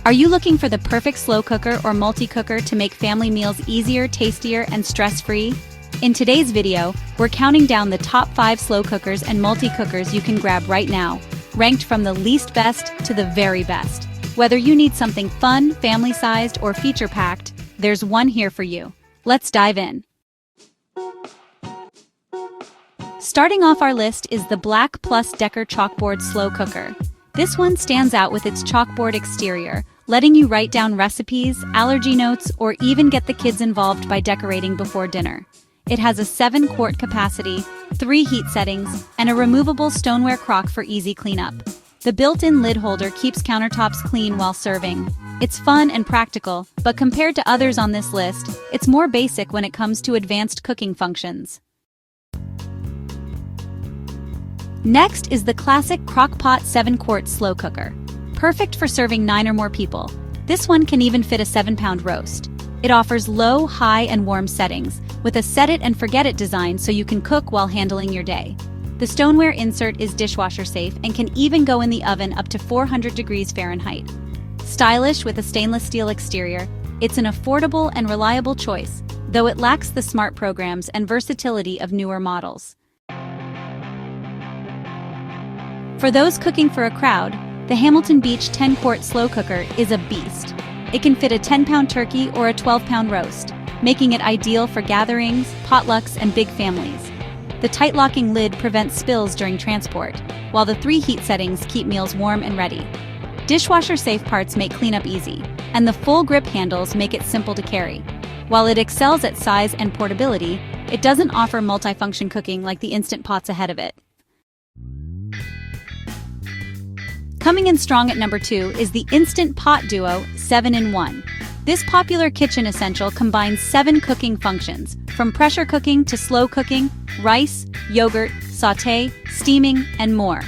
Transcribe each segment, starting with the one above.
Are you looking for the perfect slow cooker or multi-cooker to make family meals easier, tastier, and stress-free? In today's video, we're counting down the top 5 slow cookers and multi-cookers you can grab right now, ranked from the least best to the very best. Whether you need something fun, family-sized, or feature-packed, there's one here for you. Let's dive in. Starting off our list is the BLACK+DECKER Chalkboard Slow Cooker. This one stands out with its chalkboard exterior, letting you write down recipes, allergy notes, or even get the kids involved by decorating before dinner. It has a 7-quart capacity, 3 heat settings, and a removable stoneware crock for easy cleanup. The built-in lid holder keeps countertops clean while serving. It's fun and practical, but compared to others on this list, it's more basic when it comes to advanced cooking functions. Next is the classic Crock-Pot 7-quart slow cooker. Perfect for serving 9 or more people. This one can even fit a 7-pound roast. It offers low, high, and warm settings, with a set-it-and-forget-it design so you can cook while handling your day. The stoneware insert is dishwasher safe and can even go in the oven up to 400 degrees Fahrenheit. Stylish with a stainless steel exterior, it's an affordable and reliable choice, though it lacks the smart programs and versatility of newer models. For those cooking for a crowd, the Hamilton Beach 10-quart slow cooker is a beast. It can fit a 10-pound turkey or a 12-pound roast, making it ideal for gatherings, potlucks, and big families. The tight-locking lid prevents spills during transport, while the 3 heat settings keep meals warm and ready. Dishwasher-safe parts make cleanup easy, and the full grip handles make it simple to carry. While it excels at size and portability, it doesn't offer multifunction cooking like the Instant Pots ahead of it. Coming in strong at number 2 is the Instant Pot Duo 7-in-1. This popular kitchen essential combines 7 cooking functions, from pressure cooking to slow cooking, rice, yogurt, sauté, steaming, and more.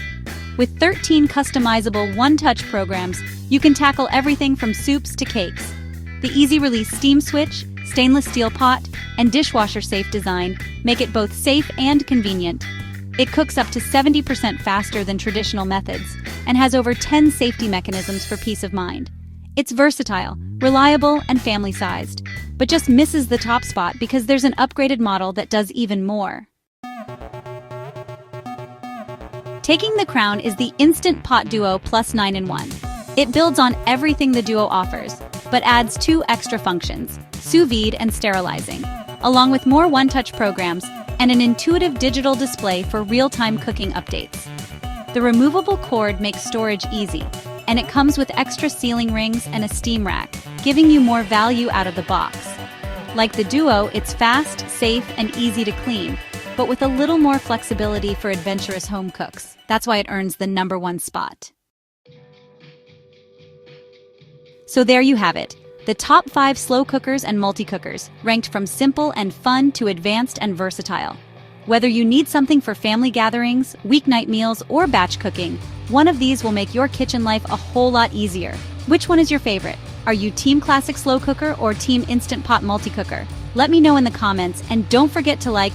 With 13 customizable one-touch programs, you can tackle everything from soups to cakes. The easy-release steam switch, stainless steel pot, and dishwasher-safe design make it both safe and convenient. It cooks up to 70% faster than traditional methods and has over 10 safety mechanisms for peace of mind. It's versatile, reliable, and family-sized, but just misses the top spot because there's an upgraded model that does even more. Taking the crown is the Instant Pot Duo Plus 9-in-1. It builds on everything the Duo offers, but adds 2 extra functions, sous vide and sterilizing, along with more one-touch programs and an intuitive digital display for real-time cooking updates. The removable cord makes storage easy, and it comes with extra sealing rings and a steam rack, giving you more value out of the box. Like the Duo, it's fast, safe, and easy to clean, but with a little more flexibility for adventurous home cooks. That's why it earns the number 1 spot. So there you have it, the top 5 slow cookers and multi-cookers, ranked from simple and fun to advanced and versatile. Whether you need something for family gatherings, weeknight meals, or batch cooking, one of these will make your kitchen life a whole lot easier. Which one is your favorite? Are you Team Classic Slow Cooker or Team Instant Pot Multi-Cooker? Let me know in the comments, and don't forget to like,